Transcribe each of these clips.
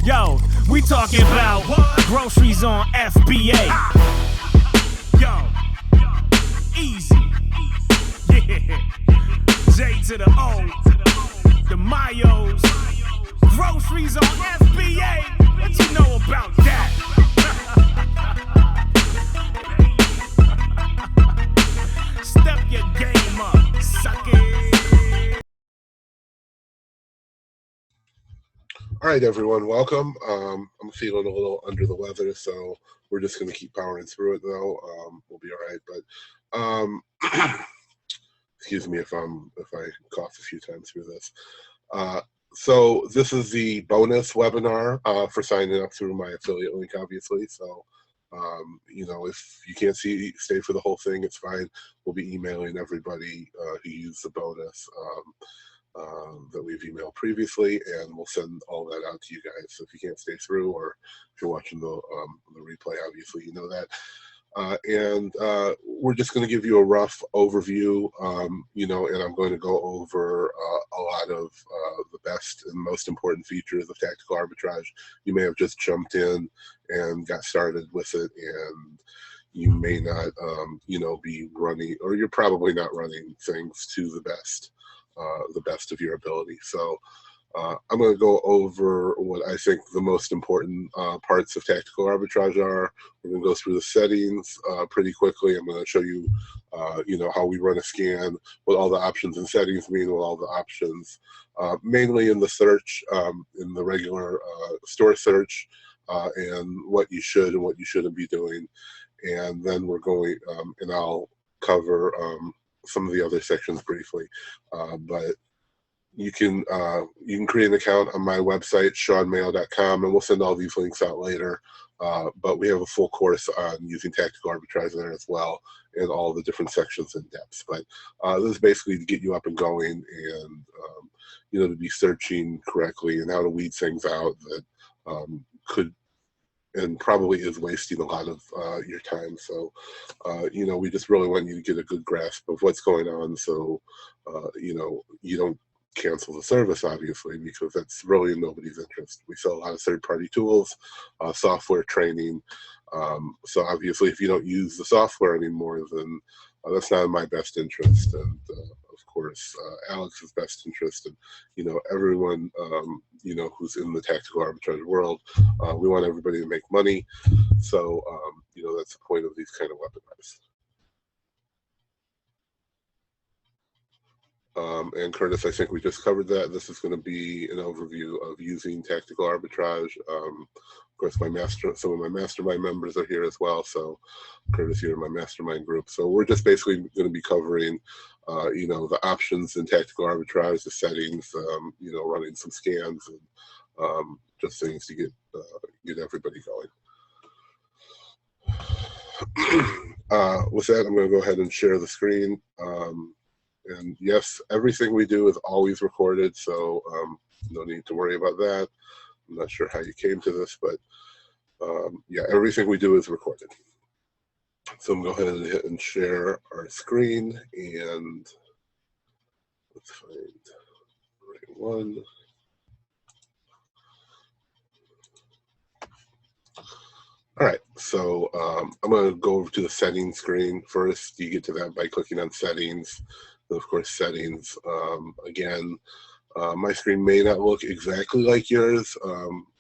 Yo, we talking about groceries on FBA. Yo, easy. Yeah. J to the O, the Mayos. Groceries on FBA. What you know about that? Step your game up, suck it. All right, everyone, welcome. I'm feeling a little under the weather, so we're just going to keep powering through it, though. We'll be all right, but excuse me if I cough a few times through this. So this is the bonus webinar for signing up through my affiliate link, obviously. So, you know, if you can't stay for the whole thing, it's fine. We'll be emailing everybody who used the bonus that we've emailed previously, and we'll send all that out to you guys. So if you can't stay through, or if you're watching the replay, obviously you know that. And we're just going to give you a rough overview, you know, and I'm going to go over a lot of the best and most important features of tactical arbitrage. You may have just jumped in and got started with it, and you may not, you know, be running, or you're probably not running things to the best of your ability. So I'm going to go over what I think the most important parts of tactical arbitrage are. We're going to go through the settings pretty quickly. I'm going to show you, you know, how we run a scan, what all the options and settings mean, what all the options, mainly in the search, in the regular store search, and what you should and what you shouldn't be doing. And then we're going, and I'll cover some of the other sections briefly, but you can create an account on my website, ShawnMayo.com, and we'll send all these links out later. But we have a full course on using tactical arbitrage there as well, and all the different sections in depth. But this is basically to get you up and going, and you know, to be searching correctly and how to weed things out that could and probably is wasting a lot of your time. So, you know, we just really want you to get a good grasp of what's going on, so you know, you don't cancel the service, obviously, because that's really in nobody's interest. We sell a lot of third-party tools, software training. So obviously, if you don't use the software anymore, then that's not in my best interest, and of course, Alex's best interest, and you know, everyone, you know, who's in the tactical arbitrage world. We want everybody to make money, so you know, that's the point of these kind of webinars. And Curtis, I think we just covered that. This is going to be an overview of using tactical arbitrage. Of course, some of my mastermind members are here as well. So Curtis, you're in my mastermind group. So we're just basically going to be covering, you know, the options in tactical arbitrage, the settings, you know, running some scans, and just things to get everybody going. With that, I'm going to go ahead and share the screen. And yes, everything we do is always recorded, so no need to worry about that. I'm not sure how you came to this, but yeah, everything we do is recorded. So I'm going to go ahead and hit and share our screen, and let's find the right one. All right, so I'm going to go over to the settings screen first. You get to that by clicking on settings. And of course, settings, again, my screen may not look exactly like yours.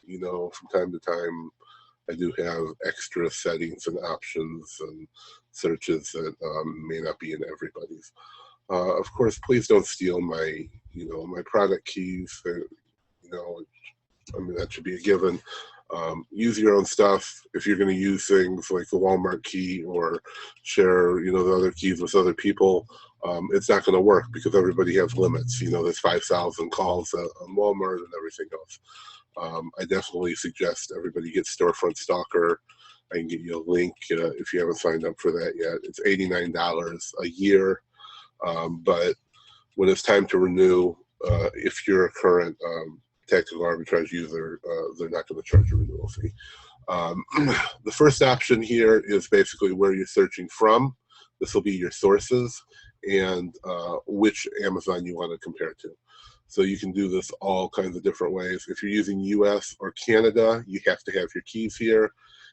You know, from time to time, I do have extra settings and options and searches that may not be in everybody's. Of course, please don't steal my, you know, my product keys. You know, I mean, that should be a given. Use your own stuff. If you're going to use things like the Walmart key or share, you know, the other keys with other people, it's not going to work because everybody has limits. You know, there's 5,000 calls on Walmart and everything else. I definitely suggest everybody get Storefront Stalker. I can get you a link if you haven't signed up for that yet. It's $89 a year, but when it's time to renew, if you're a current tactical arbitrage user, they're not going to charge a renewal fee. The first option here is basically where you're searching from. This will be your sources and which Amazon you want to compare to. So you can do this all kinds of different ways. If you're using US or Canada, you have to have your keys here.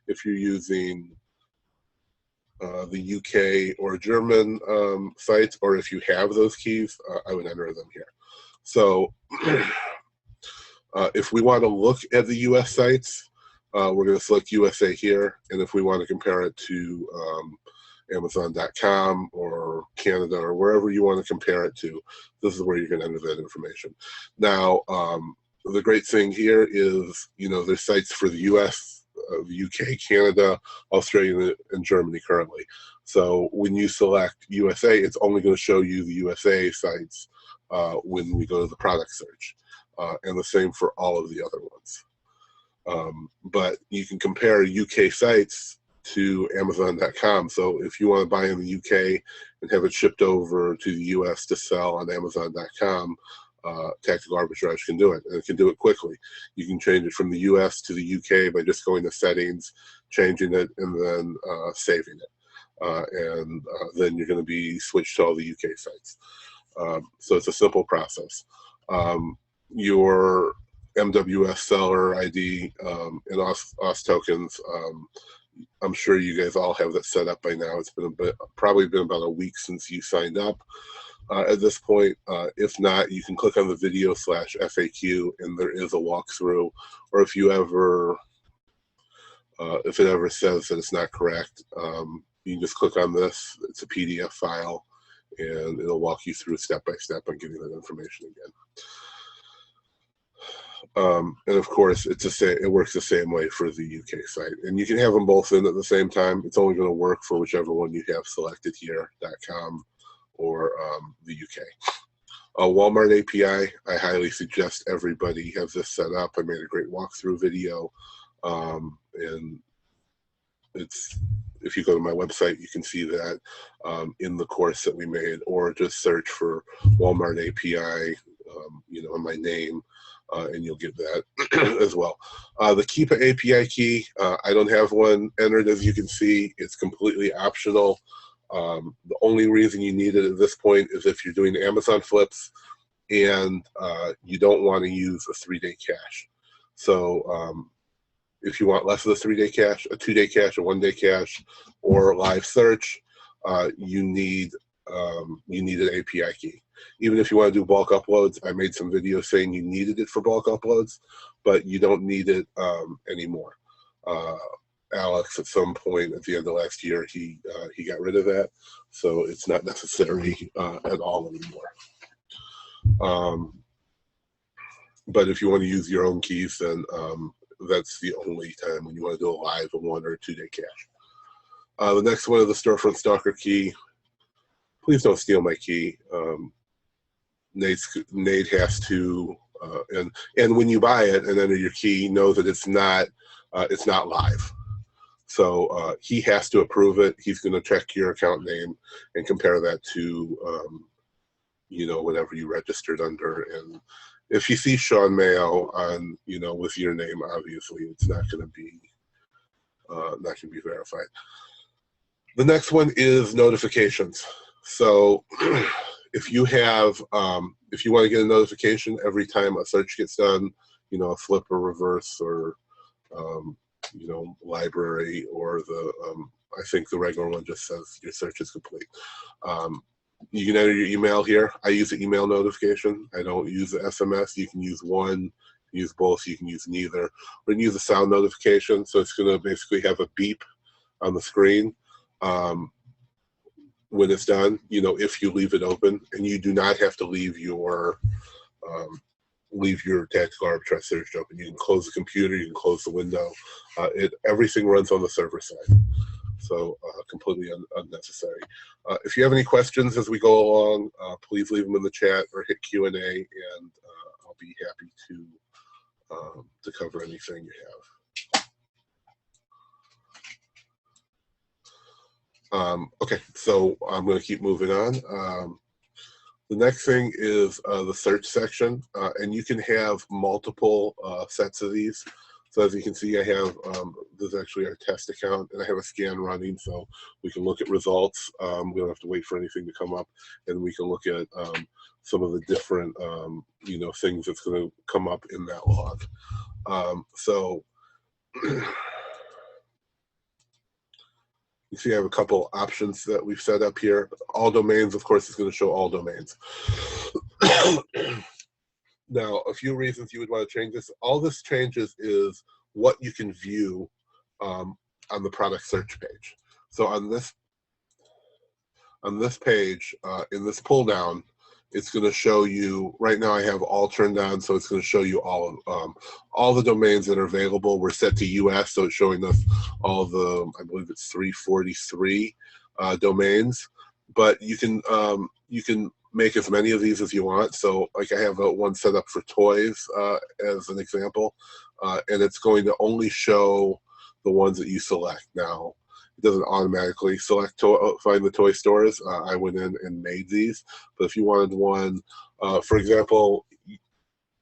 If you're using the UK or German sites, or if you have those keys, I would enter them here. So if we want to look at the US sites, we're going to select USA here. And if we want to compare it to Amazon.com or Canada or wherever you want to compare it to, this is where you're going to enter that information. Now, the great thing here is, there's sites for the US, the UK, Canada, Australia, and Germany currently. So when you select USA, it's only going to show you the USA sites when we go to the product search. And the same for all of the other ones. But you can compare UK sites to Amazon.com. So if you want to buy in the UK and have it shipped over to the US to sell on Amazon.com, Tactical Arbitrage can do it, and it can do it quickly. You can change it from the US to the UK by just going to settings, changing it, and then saving it. Then you're going to be switched to all the UK sites. So it's a simple process. Your MWS seller ID and OS tokens, I'm sure you guys all have that set up by now. It's been probably been about a week since you signed up. At this point, if not, you can click on the video /FAQ, and there is a walkthrough. Or if you ever, if it ever says that it's not correct, you can just click on this. It's a PDF file, and it'll walk you through step by step on getting that information again. And of course, it works the same way for the UK site, and you can have them both in at the same time. It's only going to work for whichever one you have selected here, .com or the UK. Walmart API, I highly suggest everybody have this set up. I made a great walkthrough video, and if you go to my website, you can see that in the course that we made, or just search for Walmart API, in my name, and you'll get that as well. The Keepa API key, I don't have one entered, as you can see. It's completely optional. The only reason you need it at this point is if you're doing Amazon flips and you don't want to use a 3-day cache. So if you want less of the 3-day cache, a 2-day cache, a 1-day cache, or live search, you need an API key. Even if you want to do bulk uploads, I made some videos saying you needed it for bulk uploads, but you don't need it anymore. Alex, at some point at the end of last year, he got rid of that, so it's not necessary at all anymore. But if you want to use your own keys, then that's the only time when you want to do a live, a 1 or a 2-day cache. The next one is the storefront stalker key. Please don't steal my key. Nate has to, and when you buy it and enter your key, know that it's not live. So he has to approve it. He's going to check your account name and compare that to, whatever you registered under. And if you see Shawn Mayo on, with your name, obviously it's not going to be verified. The next one is notifications. So if you have, if you want to get a notification every time a search gets done, a flip or reverse or, library, or I think the regular one just says your search is complete. You can enter your email here. I use the email notification. I don't use the SMS. You can use one, use both, you can use neither. We're going to use a sound notification, so it's going to basically have a beep on the screen when it's done, if you leave it open, and you do not have to leave your Tactical Arbitrage search open. You can close the computer, you can close the window. Everything runs on the server side, so completely unnecessary. If you have any questions as we go along, please leave them in the chat or hit Q&A, and I'll be happy to cover anything you have. Okay, so I'm going to keep moving on. The next thing is the search section, and you can have multiple sets of these. So as you can see, I have, this is actually our test account, and I have a scan running, so we can look at results. We don't have to wait for anything to come up, and we can look at some of the different you know, things that's going to come up in that log. So you see I have a couple options that we've set up here. All domains, of course, is going to show all domains. Now, a few reasons you would want to change this. All this changes is what you can view on the product search page. So on this page, in this pull down, it's going to show you, right now I have all turned on, so it's going to show you all the domains that are available. We're set to US, so it's showing us all the, I believe it's 343 domains. But you can make as many of these as you want. So like I have one set up for toys as an example, and it's going to only show the ones that you select. Now, it doesn't automatically select find the toy stores. I went in and made these. But if you wanted one, for example,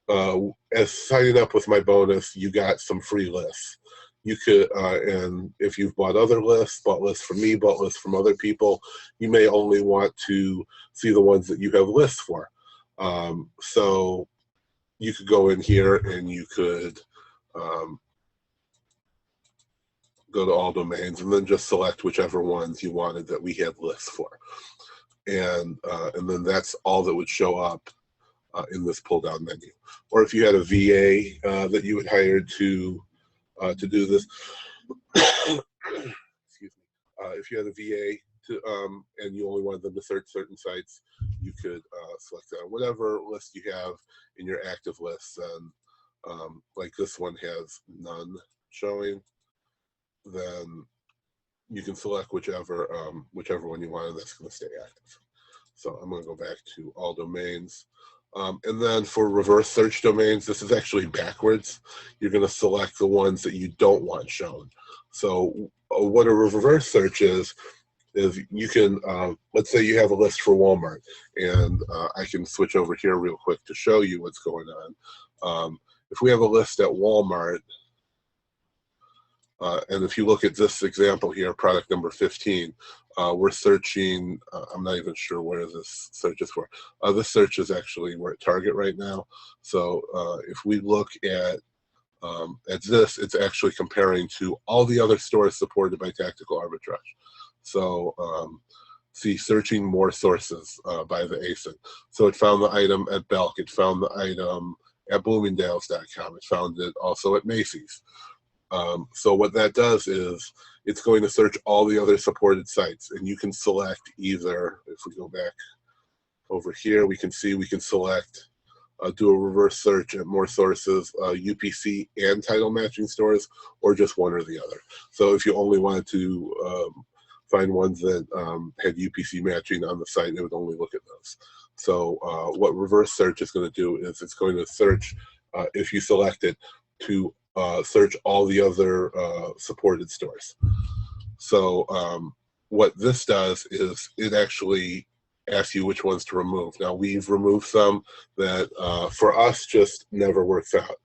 as signing up with my bonus, you got some free lists. You could, and if you've bought other lists, bought lists from me, bought lists from other people, you may only want to see the ones that you have lists for. So you could go in here and you could go to all domains and then just select whichever ones you wanted that we had lists for. And then that's all that would show up in this pull down menu. Or if you had a VA that you had hired to do this, excuse me, if you had a VA and you only wanted them to search certain sites, you could select that. Whatever list you have in your active lists, and like this one has none showing, then you can select whichever one you want, and that's going to stay active. So I'm going to go back to all domains. And then for reverse search domains, this is actually backwards. You're going to select the ones that you don't want shown. So what a reverse search is you can, let's say you have a list for Walmart, and I can switch over here real quick to show you what's going on. If we have a list at Walmart, and if you look at this example here, product number 15, we're searching, I'm not even sure where this search is for. This search is actually, we're at Target right now. So if we look at this, it's actually comparing to all the other stores supported by Tactical Arbitrage. So see, searching more sources by the ASIN. So it found the item at Belk, it found the item at Bloomingdale's.com, it found it also at Macy's. So what that does is it's going to search all the other supported sites, and you can select either, if we go back over here, we can see we can select, do a reverse search at more sources, UPC and title matching stores, or just one or the other. So if you only wanted to find ones that had UPC matching on the site, it would only look at those. So what reverse search is going to do is it's going to search, if you select it, to search all the other supported stores. So what this does is it actually asks you which ones to remove. Now, we've removed some that for us just never works out.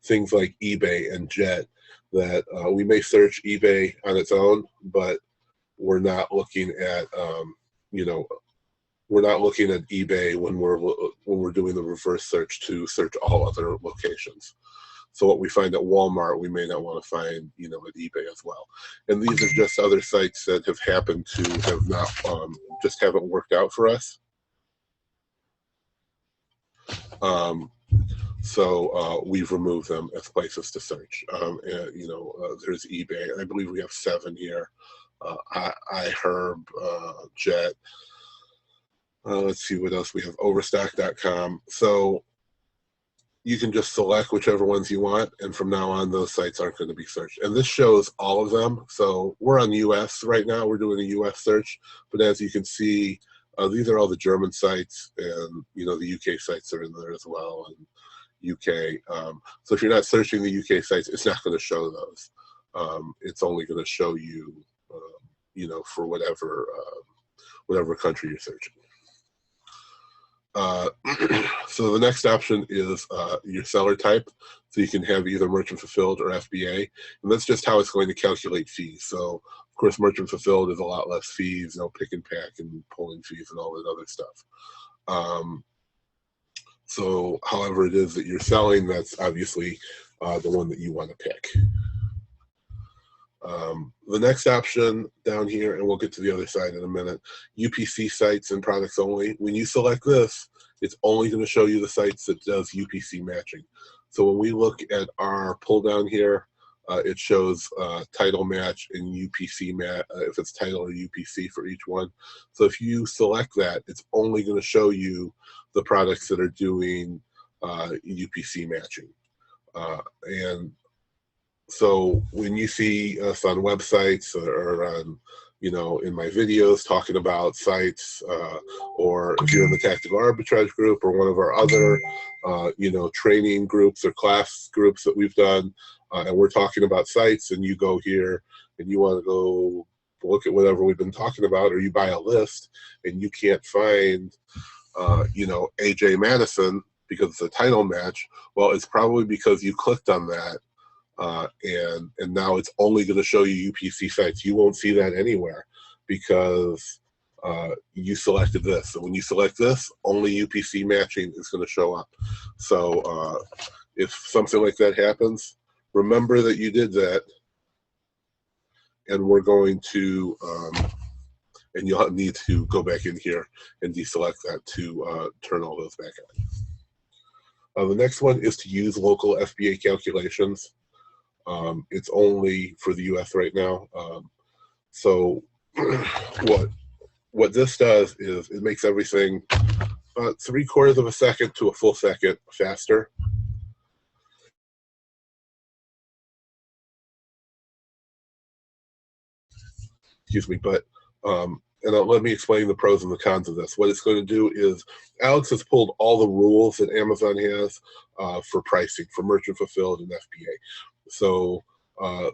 Things like eBay and Jet, that we may search eBay on its own, but we're not looking at you know, we're not looking at eBay when we're doing the reverse search to search all other locations. So what we find at Walmart, we may not want to find, you know, at eBay as well. And these are just other sites that have happened to have not, just haven't worked out for us. So we've removed them as places to search. And, you know, there's eBay. I believe we have 7 here. iHerb, Jet. Let's see what else we have. Overstock.com. So you can just select whichever ones you want, and from now on, those sites aren't going to be searched. And this shows all of them. So we're on US right now. We're doing a US search. But as you can see, these are all the German sites, and, you know, the UK sites are in there as well, and UK. So if you're not searching the UK sites, it's not going to show those. It's only going to show you, you know, for whatever country you're searching. So the next option is your seller type. So you can have either merchant fulfilled or FBA, and that's just how it's going to calculate fees. So of course, merchant fulfilled is a lot less fees, no pick and pack and pulling fees and all that other stuff. So however it is that you're selling, that's obviously the one that you want to pick. The next option down here, and we'll get to the other side in a minute, UPC sites and products only. When you select this, it's only going to show you the sites that does UPC matching. So when we look at our pull down here, it shows title match and UPC match, if it's title or UPC for each one. So if you select that, it's only going to show you the products that are doing UPC matching. And so when you see us on websites or on, in my videos talking about sites, or if you're in the Tactical Arbitrage Group or one of our other, training groups or class groups that we've done, and we're talking about sites, and you go here and you want to go look at whatever we've been talking about, or you buy a list and you can't find, AJ Madison because it's a title match, well, it's probably because you clicked on that. And now it's only going to show you UPC sites. You won't see that anywhere because you selected this. So when you select this, only UPC matching is going to show up. So if something like that happens, remember that you did that, and we're going to, and you'll need to go back in here and deselect that to turn all those back on. The next one is to use local FBA calculations. It's only for the US right now. So what this does is it makes everything about 3/4 of a second to a full second faster. Excuse me, but let me explain the pros and the cons of this. What it's going to do is Alex has pulled all the rules that Amazon has for pricing, for merchant fulfilled and FBA. So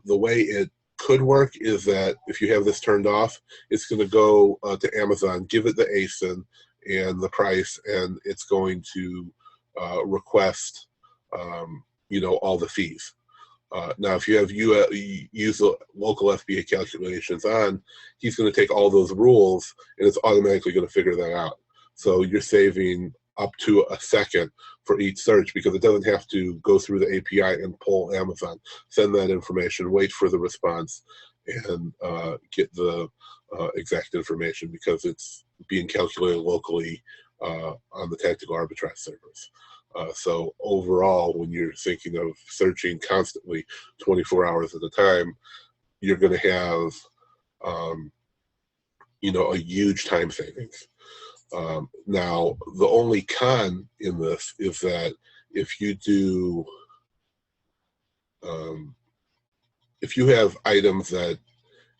the way it could work is that if you have this turned off, it's going to go to Amazon, give it the ASIN and the price, and it's going to request, all the fees. Now, if you have use local FBA calculations on, he's going to take all those rules and it's automatically going to figure that out. So you're saving up to a second for each search because it doesn't have to go through the API and pull Amazon, send that information, wait for the response, and get the exact information because it's being calculated locally on the Tactical Arbitrage servers. So overall, when you're thinking of searching constantly 24 hours at a time, you're going to have, a huge time savings. Now, the only con in this is that if you do, if you have items that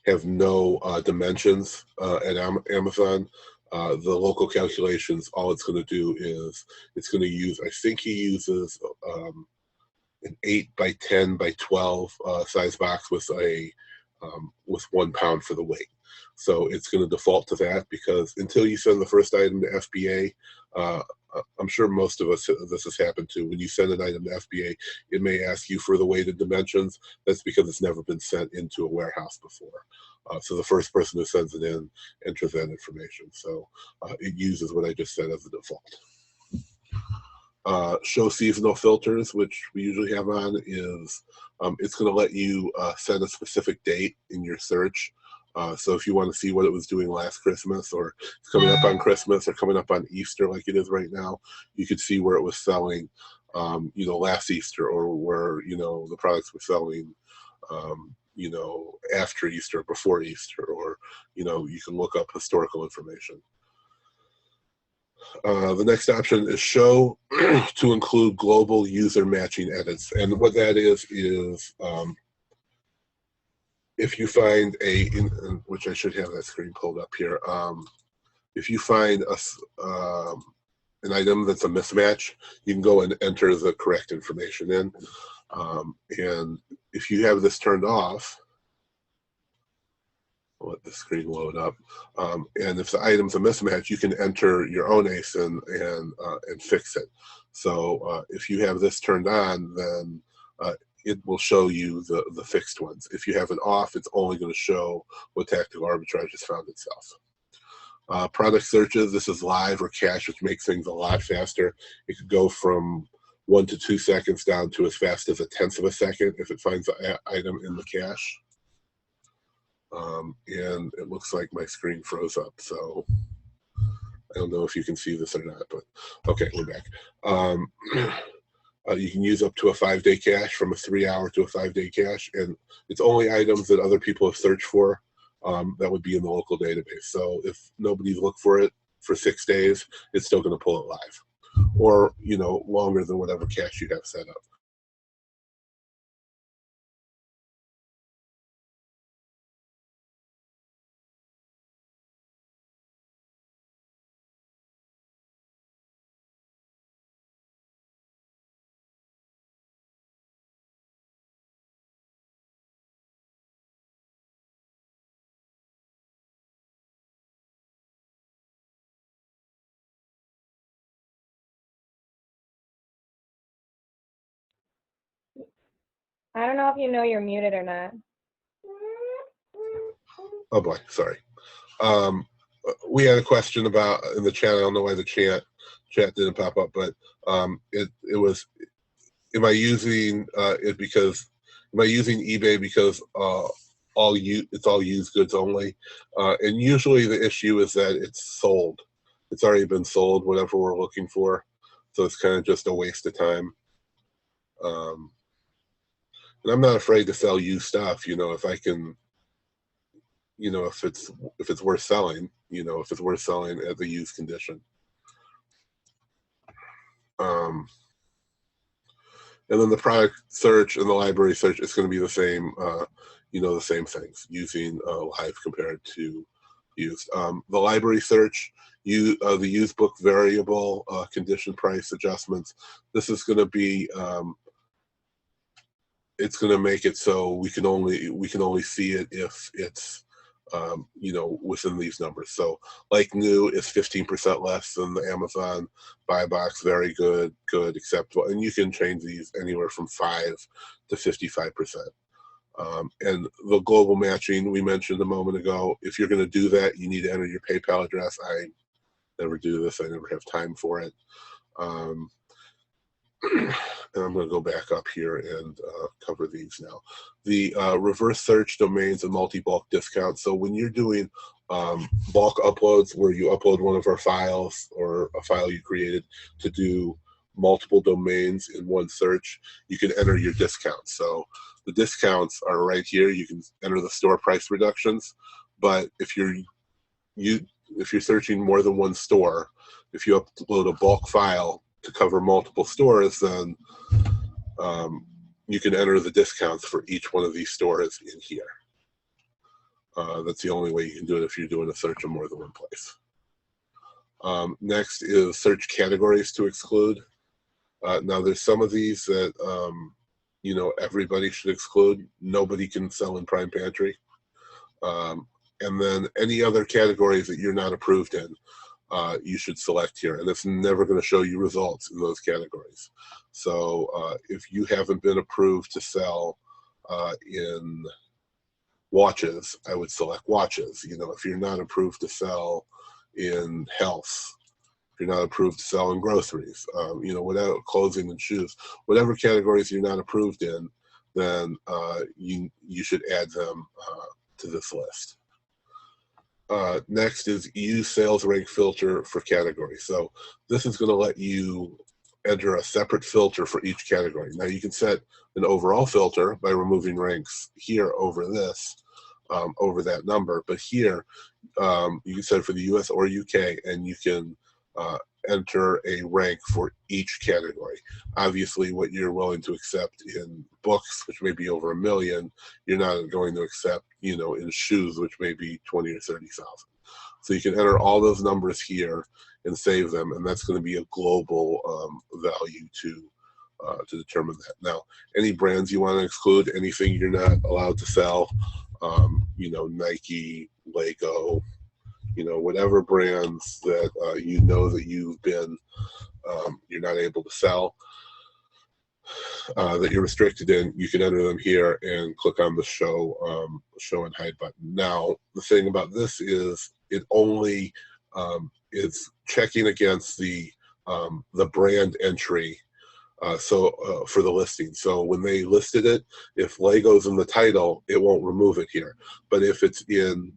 have no dimensions at Amazon, the local calculations, all it's going to do is it's going to use, I think he uses an 8x10x12 size box with a with 1 pound for the weight. So it's going to default to that because until you send the first item to FBA, I'm sure most of us this has happened to. When you send an item to FBA, it may ask you for the weighted dimensions. That's because it's never been sent into a warehouse before. So the first person who sends it in enters that information. So it uses what I just said as the default. Show seasonal filters, which we usually have on, is it's going to let you set a specific date in your search. So if you want to see what it was doing last Christmas, or it's coming up on Christmas, or coming up on Easter like it is right now, you could see where it was selling, last Easter, or where, the products were selling, after Easter, before Easter, or, you can look up historical information. The next option is show to include global user matching edits. And what that is if you find which I should have that screen pulled up here, if you find an item that's a mismatch, you can go and enter the correct information in. And if you have this turned off, I'll let the screen load up. And if the item's a mismatch, you can enter your own ASIN and fix it. So if you have this turned on, then it will show you the fixed ones. If you have it off, it's only going to show what Tactical Arbitrage has found itself. Product searches, this is live or cache, which makes things a lot faster. It could go from 1 to 2 seconds down to as fast as 1/10 of a second if it finds an item in the cache. And it looks like my screen froze up, so I don't know if you can see this or not, but okay, we're back. You can use up to a 5-day cache, from a 3-hour to a 5-day cache, and it's only items that other people have searched for that would be in the local database. So if nobody's looked for it for 6 days, it's still going to pull it live, or longer than whatever cache you have set up. I don't know if you know you're muted or not. Oh boy, sorry. We had a question about in the chat. I don't know why the chat didn't pop up, but it was, am I using eBay because it's all used goods only? And usually the issue is that it's sold. It's already been sold, whatever we're looking for. So it's kind of just a waste of time. And I'm not afraid to sell used stuff, if I can, if it's worth selling, if it's worth selling at the used condition. And then the product search and the library search is going to be the same, the same things, using live compared to used. The library search, the used book variable, condition price adjustments. This is going to be, it's going to make it so we can only see it if it's within these numbers. So like new is 15% less than the Amazon buy box, very good, acceptable, and you can change these anywhere from 5 to 55%. And the global matching we mentioned a moment ago, if you're going to do that, you need to enter your PayPal address. I never do this. I never have time for it. And I'm going to go back up here and cover these now. The reverse search domains and multi-bulk discounts. So when you're doing bulk uploads where you upload one of our files or a file you created to do multiple domains in one search, you can enter your discounts. So the discounts are right here. You can enter the store price reductions. But if you're searching more than one store, if you upload a bulk file to cover multiple stores, then you can enter the discounts for each one of these stores in here. That's the only way you can do it if you're doing a search in more than one place. Next is search categories to exclude. Now there's some of these that everybody should exclude. Nobody can sell in Prime Pantry. And then any other categories that you're not approved in, you should select here, and it's never going to show you results in those categories. So if you haven't been approved to sell in watches, I would select watches. If you're not approved to sell in health, if you're not approved to sell in groceries, without clothing and shoes, whatever categories you're not approved in, then you should add them to this list. Next is use sales rank filter for category. So this is going to let you enter a separate filter for each category. Now you can set an overall filter by removing ranks here over this, over that number. But here you can set it for the US or UK, and you can enter a rank for each category. Obviously, what you're willing to accept in books, which may be over 1 million, you're not going to accept, in shoes, which may be 20 or 30,000. So you can enter all those numbers here and save them, and that's going to be a global value to determine that. Now, any brands you want to exclude, anything you're not allowed to sell, Nike, Lego, whatever brands that that you've been, you're not able to sell, that you're restricted in, you can enter them here and click on the show and hide button. Now, the thing about this is it only it's checking against the brand entry. For the listing. So when they listed it, if Lego's in the title, it won't remove it here. But if it's in,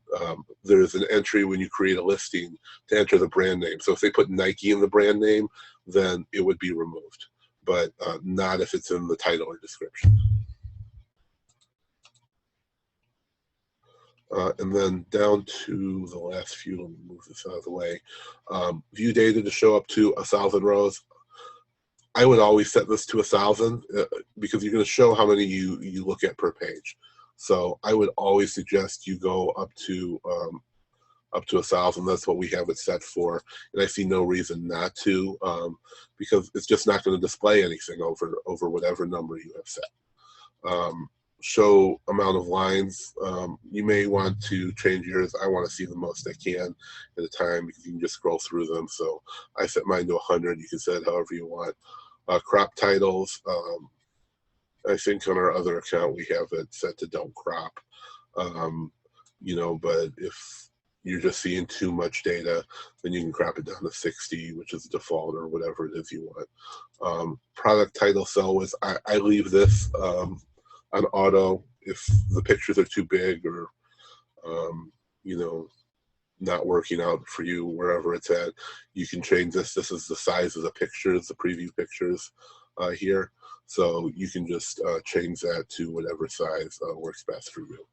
there's an entry when you create a listing to enter the brand name. So if they put Nike in the brand name, then it would be removed, but not if it's in the title or description. And then down to the last few, let me move this out of the way. View data to show up to 1,000 rows. I would always set this to 1,000 because you're going to show how many you look at per page. So I would always suggest you go up to 1,000. That's what we have it set for, and I see no reason not to, because it's just not going to display anything over whatever number you have set. Show amount of lines. You may want to change yours. I want to see the most I can at a time because you can just scroll through them. So I set mine to 100. You can set it however you want. Crop titles. I think on our other account we have it set to don't crop. You know, but if you're just seeing too much data, then you can crop it down to 60, which is default, or whatever it is you want. Product title cell was I leave this on auto. If the pictures are too big or you know, not working out for you wherever it's at, you can change this. This is the size of the pictures, the preview pictures here. So you can just change that to whatever size works best for you.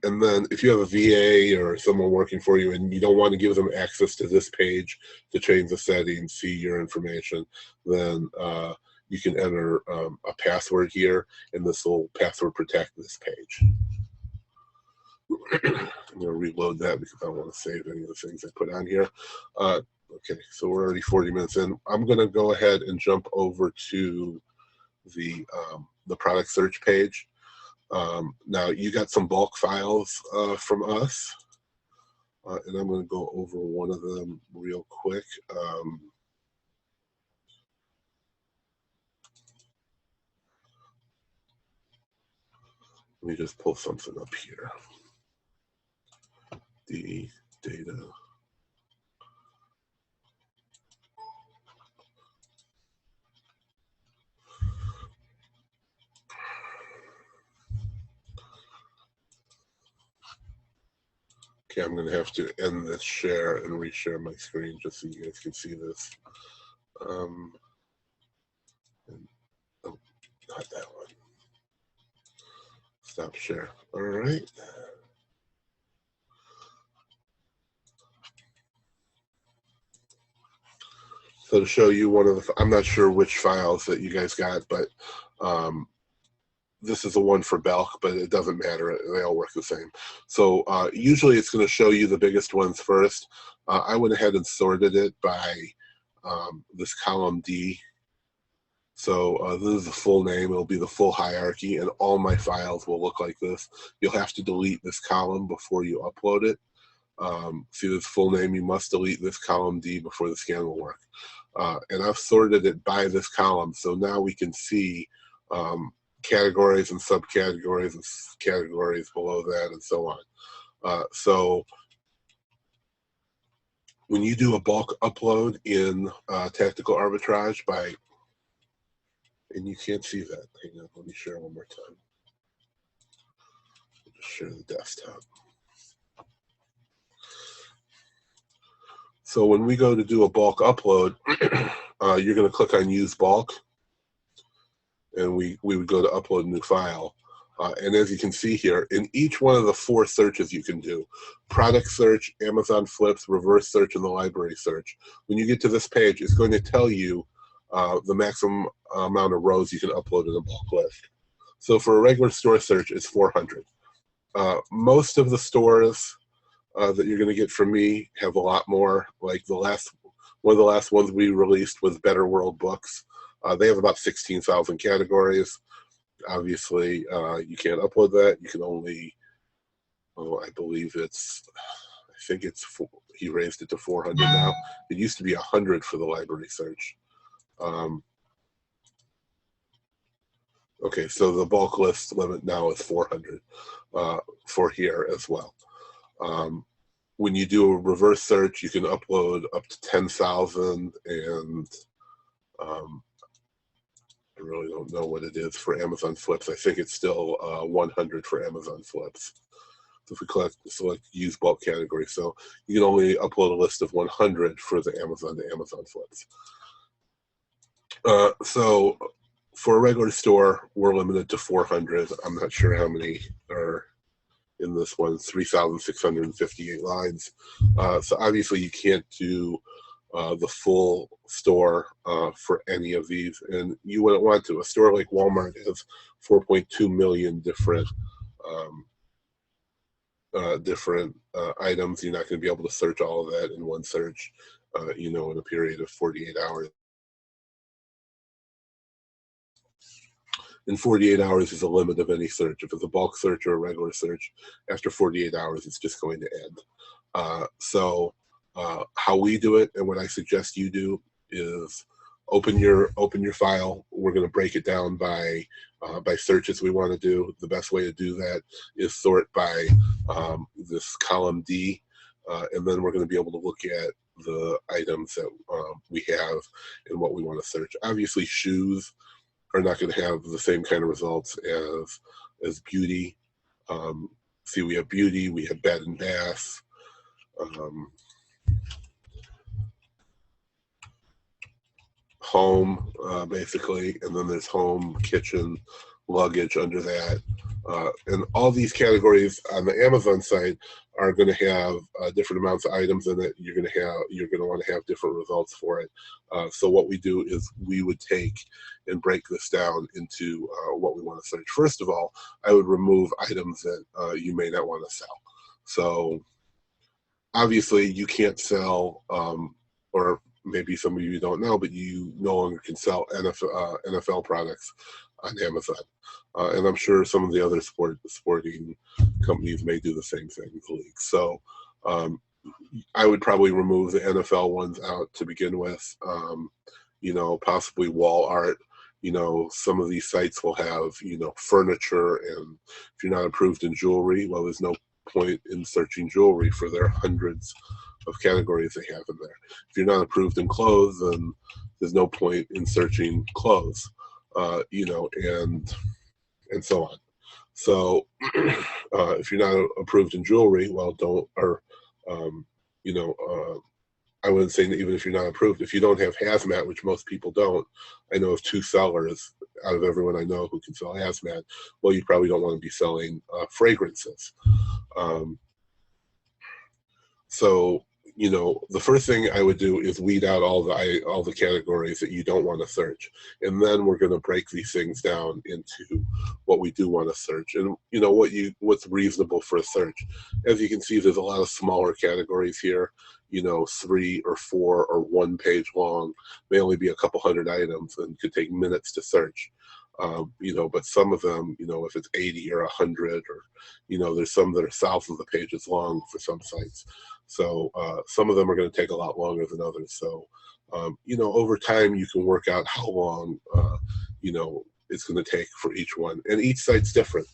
And then if you have a VA or someone working for you and you don't want to give them access to this page to change the settings, see your information, then you can enter a password here, and this will password protect this page. I'm going to reload that because I want to save any of the things I put on here. Okay, so we're already 40 minutes in. I'm going to go ahead and jump over to the product search page. Now you got some bulk files from us, and I'm going to go over one of them real quick. Let me just pull something up here. The data. Okay, I'm going to have to end this share and reshare my screen just so you guys can see this. Oh, not that one. Stop share. All right. So to show you one of the, I'm not sure which files that you guys got, but this is the one for Belk, but it doesn't matter. They all work the same. So usually it's going to show you the biggest ones first. I went ahead and sorted it by this column D. So this is the full name. It'll be the full hierarchy, and all my files will look like this. You'll have to delete this column before you upload it. See this full name, you must delete this column D before the scan will work. And I've sorted it by this column, so now we can see categories and subcategories and categories below that and so on. So when you do a bulk upload in Tactical Arbitrage by, and you can't see that, hang on, let me share one more time. I'll just share the desktop. So when we go to do a bulk upload, you're going to click on Use Bulk, and we would go to upload a new file. And as you can see here, in each one of the 4 searches you can do, product search, Amazon flips, reverse search, and the library search, when you get to this page, it's going to tell you the maximum amount of rows you can upload in a bulk list. So for a regular store search, it's 400. Most of the stores that you're going to get from me have a lot more. Like one of the last ones we released was Better World Books. They have about 16,000 categories. Obviously, you can't upload that. You can only, I believe it's, I think it's, he raised it to 400 now. It used to be 100 for the library search. Okay, so the bulk list limit now is 400 for here as well. when you do a reverse search, you can upload up to 10,000, and I really don't know what it is for Amazon Flips. I think it's still 100 for Amazon Flips. So if we select use bulk category, so you can only upload a list of 100 for the Amazon to Amazon Flips. So for a regular store, we're limited to 400. I'm not sure how many are in this one, 3,658 lines. So obviously you can't do the full store for any of these, and you wouldn't want to. A store like Walmart has 4.2 million different items. You're not going to be able to search all of that in one search, in a period of 48 hours. And 48 hours is a limit of any search. If it's a bulk search or a regular search, after 48 hours, it's just going to end. So how we do it, and what I suggest you do, is open your file. We're going to break it down by searches we want to do. The best way to do that is sort by this column D, and then we're going to be able to look at the items that we have and what we want to search. Obviously, shoes are not going to have the same kind of results as beauty. See, we have beauty, we have bed and bath, home, basically, and then there's home, kitchen, luggage under that. And all these categories on the Amazon site are going to have different amounts of items in it. You're going to want to have different results for it. So what we do is we would take and break this down into what we want to search. First of all, I would remove items that you may not want to sell. So obviously you can't sell, or maybe some of you don't know, but you no longer can sell NFL products on Amazon. And I'm sure some of the other sporting companies may do the same thing, the league. So I would probably remove the NFL ones out to begin with, possibly wall art. Some of these sites will have, furniture, and if you're not approved in jewelry, well, there's no point in searching jewelry for their hundreds of categories they have in there. If you're not approved in clothes, then there's no point in searching clothes, and so on. So if you're not approved in jewelry, well, I wouldn't say that even if you're not approved, if you don't have hazmat, which most people don't. I know of 2 sellers out of everyone I know who can sell hazmat. Well, you probably don't want to be selling fragrances. So the first thing I would do is weed out all the categories that you don't want to search, and then we're going to break these things down into what we do want to search, and what's reasonable for a search. As you can see, there's a lot of smaller categories here. 3 or 4 or 1 page long, may only be a couple hundred items and could take minutes to search. But some of them, if it's 80 or 100, or there's some that are thousands of pages long for some sites. So some of them are going to take a lot longer than others. So over time you can work out how long it's going to take for each one, and each site's different.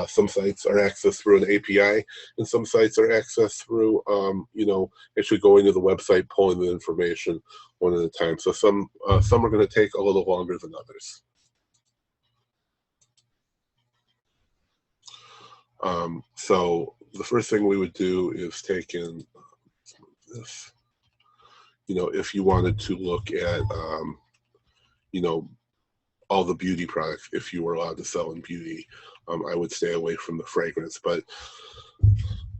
Some sites are accessed through an API, and some sites are accessed through actually going to the website, pulling the information one at a time. So some are going to take a little longer than others. So the first thing we would do is take in this. If you wanted to look at all the beauty products, if you were allowed to sell in beauty, I would stay away from the fragrance. But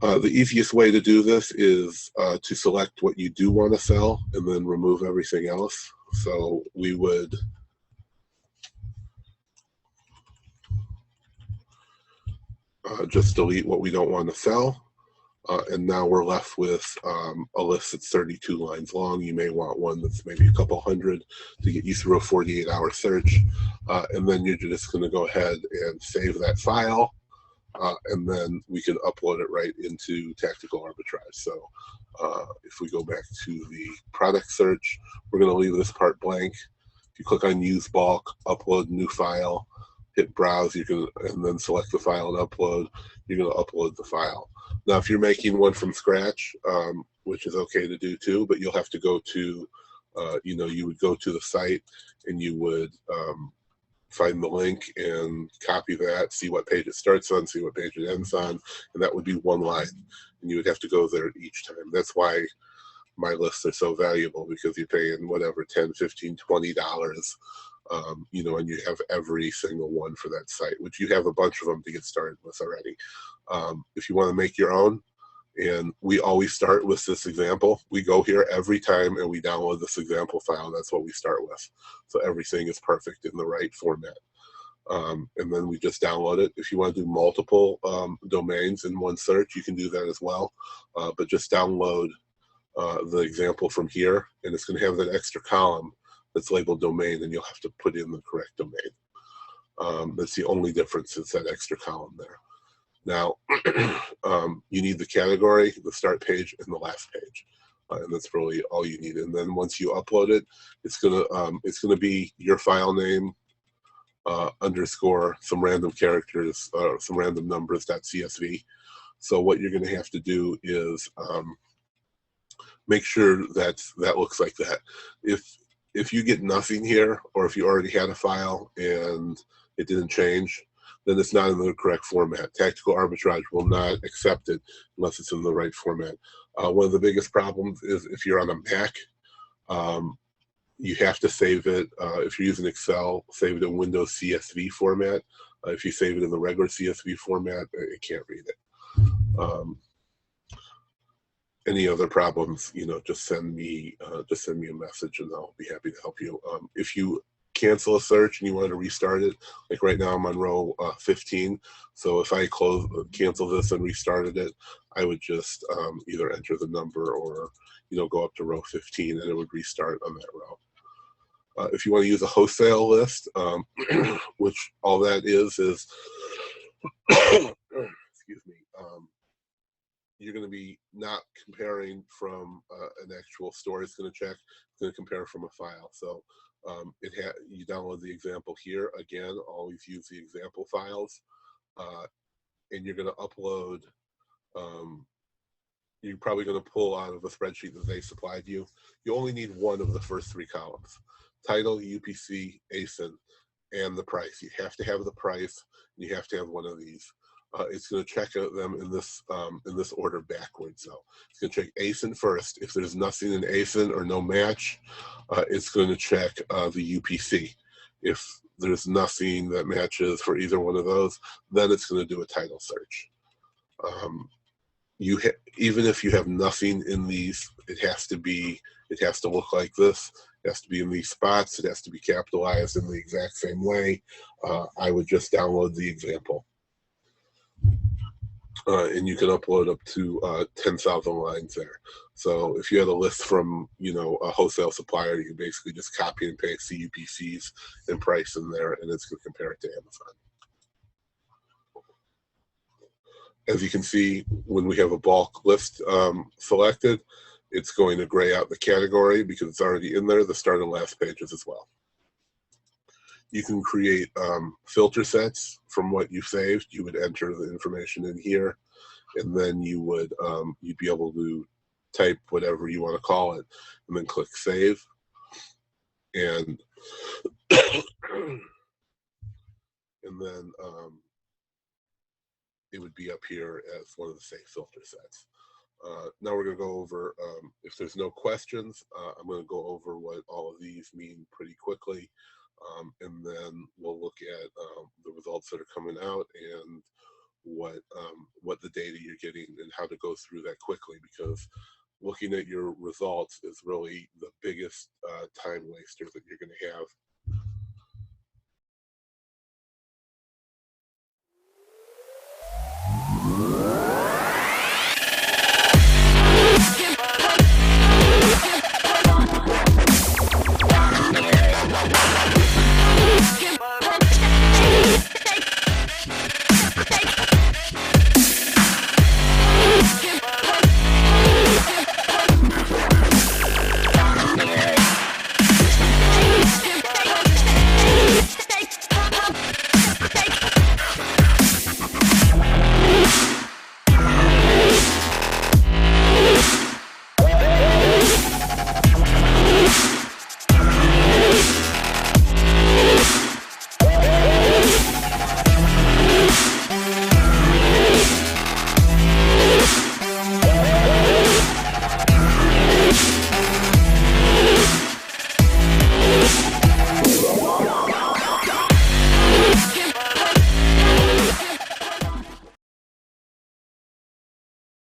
the easiest way to do this is to select what you do want to sell and then remove everything else. So we would just delete what we don't want to sell. And now we're left with a list that's 32 lines long. You may want one that's maybe a couple hundred to get you through a 48-hour search. And then you're just going to go ahead and save that file. And then we can upload it right into Tactical Arbitrage. So if we go back to the product search, we're going to leave this part blank. If you click on Use Bulk, Upload New File, hit browse, and then select the file and upload. You're going to upload the file. Now, if you're making one from scratch, which is okay to do too, but you'll have to go to, you would go to the site and you would find the link and copy that, see what page it starts on, see what page it ends on, and that would be one line. And you would have to go there each time. That's why my lists are so valuable, because you're paying whatever, $10, $15, $20, and you have every single one for that site, which you have a bunch of them to get started with already. If you want to make your own, and we always start with this example. We go here every time and we download this example file. That's what we start with. So everything is perfect in the right format. And then we just download it. If you want to do multiple domains in one search, you can do that as well. But just download the example from here, and it's going to have that extra column that's labeled domain, and you'll have to put in the correct domain. That's the only difference, is that extra column there. Now, you need the category, the start page, and the last page, and that's really all you need. And then once you upload it, it's gonna be your file name underscore some random characters, some random numbers .csv. So what you're gonna have to do is make sure that looks like that. If you get nothing here, or if you already had a file and it didn't change, then it's not in the correct format. Tactical Arbitrage will not accept it unless it's in the right format. One of the biggest problems is if you're on a Mac, you have to save it. If you're using Excel, save it in Windows CSV format. If you save it in the regular CSV format, it can't read it. Any other problems, just send me a message and I'll be happy to help you. If you cancel a search and you want to restart it, like right now I'm on row 15, so if I cancel this and restarted it, I would just either enter the number or go up to row 15 and it would restart on that row. If you want to use a wholesale list, which all that is excuse me, you're going to be not comparing from an actual store. It's going to compare from a file. So you download the example here. Again, always use the example files, and you're going to upload. You're probably going to pull out of a spreadsheet that they supplied you. You only need one of the first three columns: title, UPC, ASIN, and the price. You have to have the price, and you have to have one of these. It's going to check out them in this order backwards. So it's going to check ASIN first. If there's nothing in ASIN or no match, it's going to check the UPC. If there's nothing that matches for either one of those, then it's going to do a title search. Even if you have nothing in these, it has to look like this. It has to be in these spots. It has to be capitalized in the exact same way. I would just download the example. And you can upload up to 10,000 lines there. So if you had a list from a wholesale supplier, you basically just copy and paste the UPCs and price in there, and it's going to compare it to Amazon. As you can see, when we have a bulk list selected, it's going to gray out the category because it's already in there, the start and last pages as well. You can create filter sets from what you saved. You would enter the information in here, and then you would you'd be able to type whatever you want to call it, and then click save. And and then it would be up here as one of the save filter sets. Now we're going to go over, if there's no questions, I'm going to go over what all of these mean pretty quickly. And then we'll look at the results that are coming out and what the data you're getting and how to go through that quickly, because looking at your results is really the biggest time waster that you're going to have